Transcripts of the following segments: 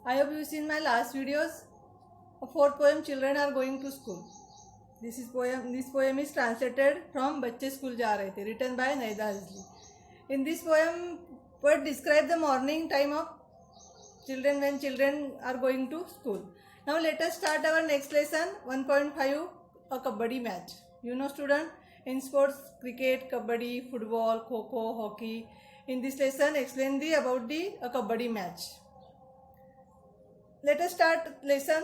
I hope you've seen my last videos. A fourth poem, Children Are Going to School. This poem is translated from Bacche School Ja Rahe The, written by Naida Azli. In this poem, poet describe the morning time of children when children are going to school. Now let us start our next lesson, 1.5, a Kabaddi match. You know student, in sports, cricket, Kabaddi, football, Kho-Kho, hockey. In this lesson, explain about a Kabaddi match. Let us start lesson.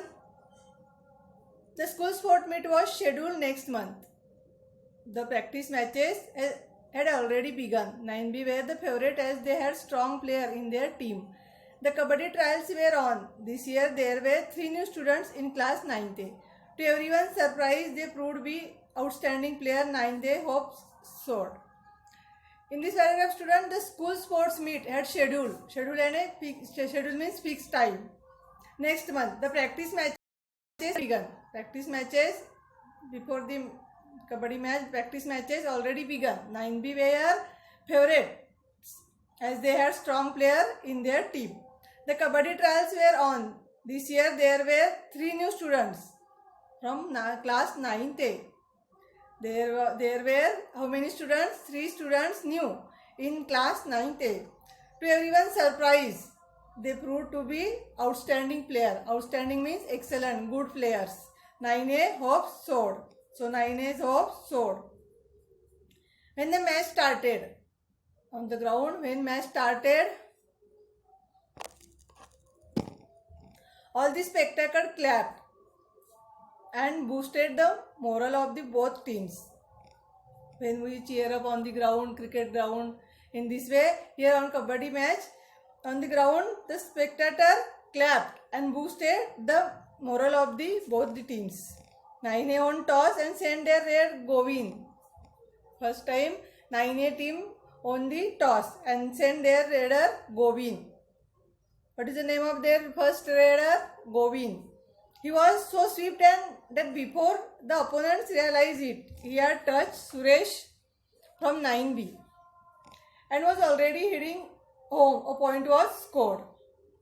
The school sport meet was scheduled next month. The practice matches had already begun. 9B were the favorite as they had strong player in their team. The Kabaddi trials were on. This year there were 3 new students in class 9th A. To everyone's surprise, they proved to be outstanding player. 9th A hopes soared. In this paragraph, student, the school sports meet had scheduled. Schedule means fixed time. Next month, the practice matches begun. Practice matches before the Kabaddi match, practice matches already begun. 9B were favorite as they had strong player in their team. The Kabaddi trials were on. This year there were 3 new students from class 9th A. There were how many students? 3 students new in class 9th A. To everyone's surprise, they proved to be outstanding player. Outstanding means excellent, good players. 9A hopes soared. So 9A's hopes soared. When the match started, on the ground, when match started, all the spectators clapped and boosted the morale of the both teams. When we cheer up on the ground, cricket ground, in this way, here on Kabaddi match, on the ground, the spectator clapped and boosted the morale of both the teams. 9A won toss and sent their raider Govin. First time, 9A team won the toss and sent their raider Govin. What is the name of their first raider? Govin. He was so swift and that before the opponents realized it, he had touched Suresh from 9B and was already hitting home. A point was scored.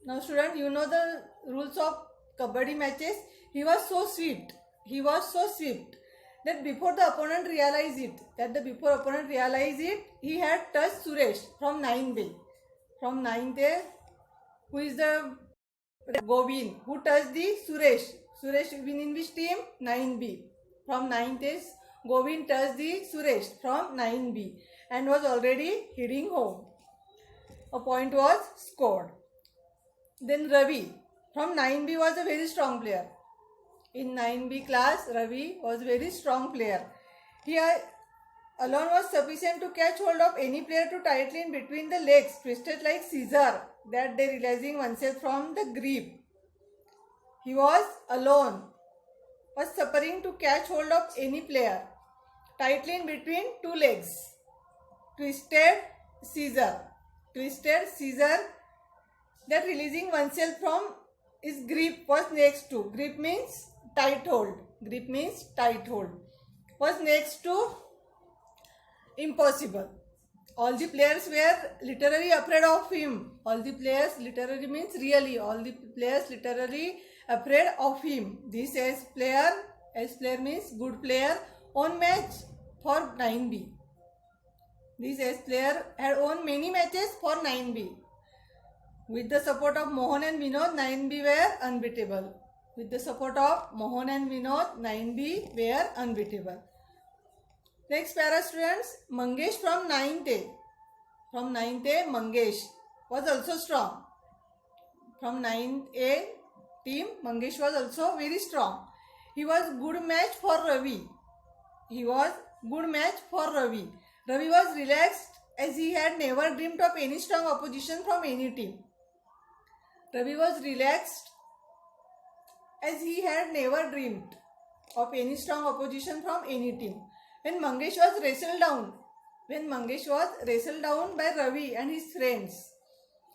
Now student, you know the rules of Kabaddi matches. He was so swift that before the opponent realized it, he had touched Suresh from 9B. From 9th A, who is the Govin, who touched the Suresh. Suresh win in which team? 9B. From 9th A, Govin touched the Suresh from 9B and was already heading home. A point was scored. Then Ravi from 9B was a very strong player. In 9B class, Ravi was a very strong player. He alone was sufficient to catch hold of any player to tightly in between the legs, twisted like scissor, that day releasing oneself from the grip. He was alone, was suffering to catch hold of any player, tightly in between 2 legs, twisted scissor, that releasing oneself from his grip was next to. Grip means tight hold. Was next to impossible. All the players were literally afraid of him. All the players, literally means really. All the players literally afraid of him. This S player means good player, won match for 9B. This S player had won many matches for 9B. With the support of Mohan and Vinod, 9B were unbeatable. Next para students, Mangesh from 9th A. Mangesh was also strong. From 9th A team, Mangesh was also very strong. He was good match for Ravi. Ravi was relaxed as he had never dreamed of any strong opposition from any team. When Mangesh was wrestled down by Ravi and his friends,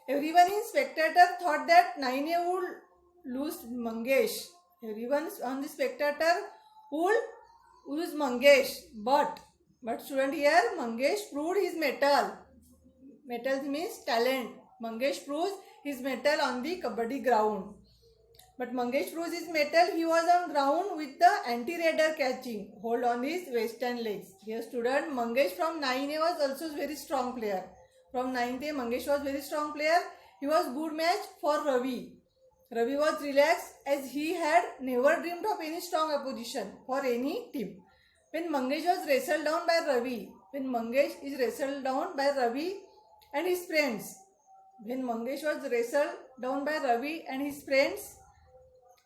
everyone in spectator thought that 9A would lose Mangesh. Everyone on the spectator would lose Mangesh, but student here, Mangesh proved his mettle. Mettle means talent. Mangesh proves his metal on the kabaddi ground. But Mangesh threw his metal. He was on ground with the anti-raider catching hold on his waist and legs. Here student Mangesh from 9A was also very strong player. From 9th A Mangesh was very strong player. He was good match for Ravi. Ravi was relaxed as he had never dreamed of any strong opposition for any team. When Mangesh was wrestled down by Ravi, when Mangesh is wrestled down by Ravi and his friends, when Mangesh was wrestled down by Ravi and his friends,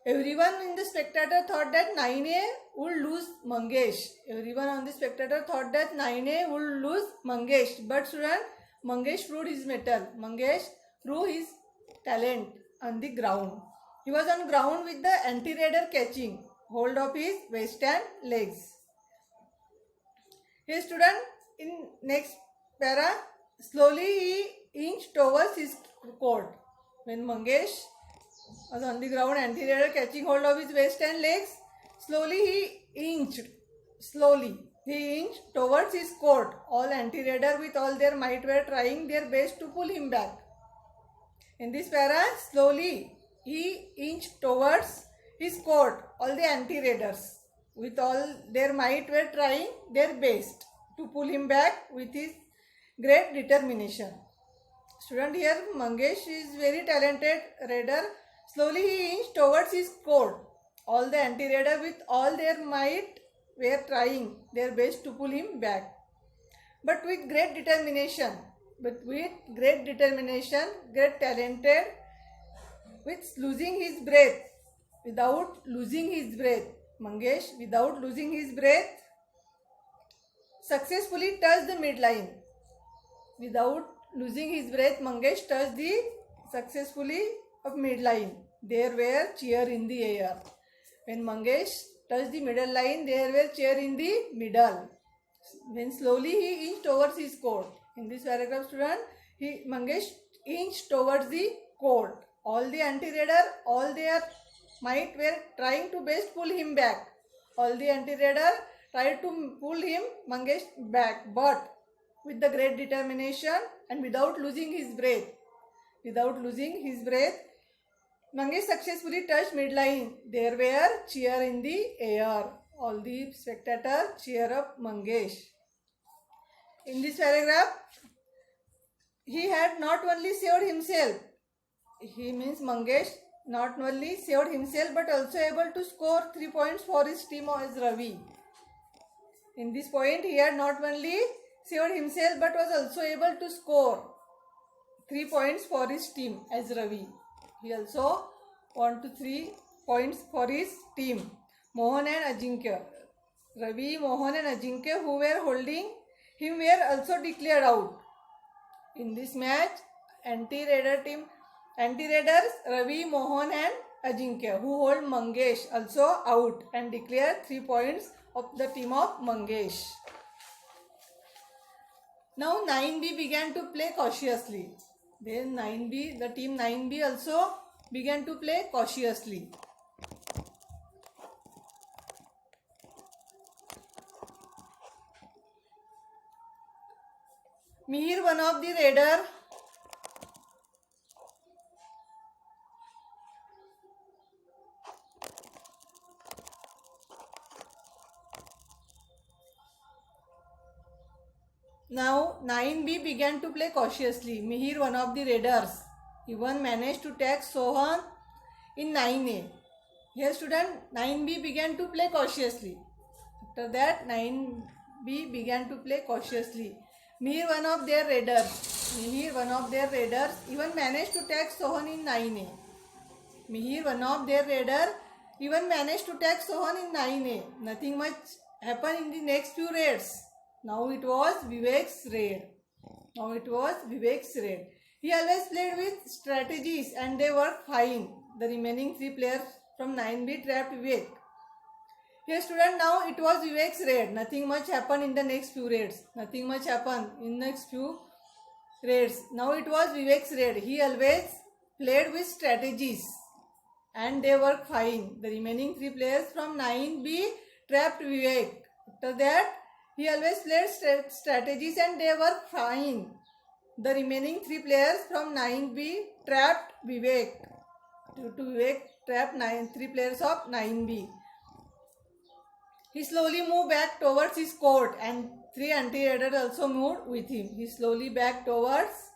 everyone in the spectator thought that 9A would lose Mangesh. Everyone on the spectator thought that 9A would lose Mangesh. But student, Mangesh proved his mettle. Mangesh proved his talent on the ground. He was on ground with the anti-raider catching hold of his waist and legs. Here student, in next para, slowly he inched towards his court. When Mangesh was on the ground, anti-raider catching hold of his waist and legs, slowly he inched towards his court. All anti-raider with all their might were trying their best to pull him back. In this para, slowly he inched towards his court. All the anti-raiders with all their might were trying their best to pull him back with his great determination. Student, here Mangesh is very talented raider. Slowly he inched towards his court. All the anti-raider with all their might were trying their best to pull him back. But with great determination, great talented, with losing his breath, without losing his breath, Mangesh, without losing his breath, successfully touched the midline. Without losing his breath, Mangesh touched the successfully of midline. There were cheer in the air. When Mangesh touched the middle line, there were cheer in the middle. When slowly he inched towards his court. In this paragraph, student, Mangesh inched towards the court. All the anti-raider, all their might were trying to best pull him back. All the anti-raider tried to pull him, Mangesh, back. But with the great determination and without losing his breath, Mangesh successfully touched midline. There were cheer in the air. All the spectators cheer up Mangesh. In this paragraph, he had not only saved himself, he means Mangesh not only saved himself but also able to score 3 points for his team as Ravi. In this point, he had not only saved himself but was also able to score 3 points for his team as Ravi. He also won 3 points for his team. Mohan and Ajinkya. Ravi, Mohan and Ajinkya, who were holding him, were also declared out. In this match, anti-raiders Ravi, Mohan and Ajinkya, who hold Mangesh, also out and declared 3 points of the team of Mangesh. Now 9B began to play cautiously. Then the team 9B also began to play cautiously. Mihir, one of the raider, now 9B began to play cautiously. Mihir, one of the raiders, even managed to tag Sohan in 9A. Here student, 9B began to play cautiously. After that, 9B began to play cautiously. Mihir, one of their raiders, even managed to tag Sohan in 9A. Mihir, one of their raiders, even managed to tag Sohan in 9A. Nothing much happened in the next few raids. Now it was Vivek's raid. He always played with strategies and they worked fine. The remaining 3 players from 9B trapped Vivek. Here student, now it was Vivek's raid. Nothing much happened in the next few raids. Now it was Vivek's raid. He always played with strategies and they worked fine. The remaining 3 players from 9B trapped Vivek. After that, he always played strategies and they were fine. The remaining three players from 9B trapped Vivek. To Vivek trapped three players of 9B. He slowly moved back towards his court and three anti-raiders also moved with him. He slowly back towards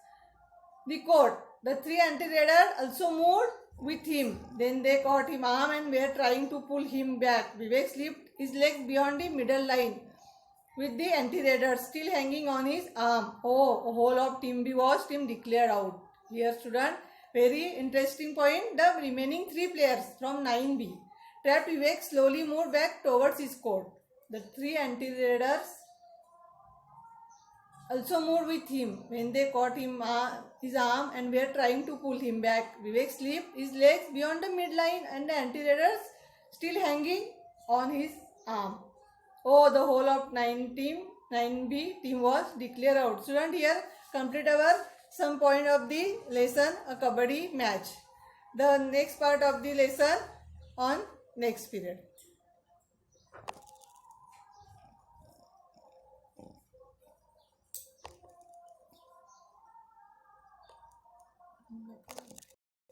the court. The three anti-raiders also moved with him. Then they caught him arm and were trying to pull him back. Vivek slipped his legs beyond the middle line with the anti-raider still hanging on his arm. Oh, whole of team B was team declared out. Here student, very interesting point. The remaining three players from 9B trapped Vivek slowly moved back towards his court. The three anti-raiders also moved with him when they caught him his arm and were trying to pull him back. Vivek slipped his legs beyond the midline and the anti-raiders still hanging on his arm. Oh, the whole of 9B team was declared out. Student, here complete our some point of the lesson, a kabaddi match. The next part of the lesson on next period.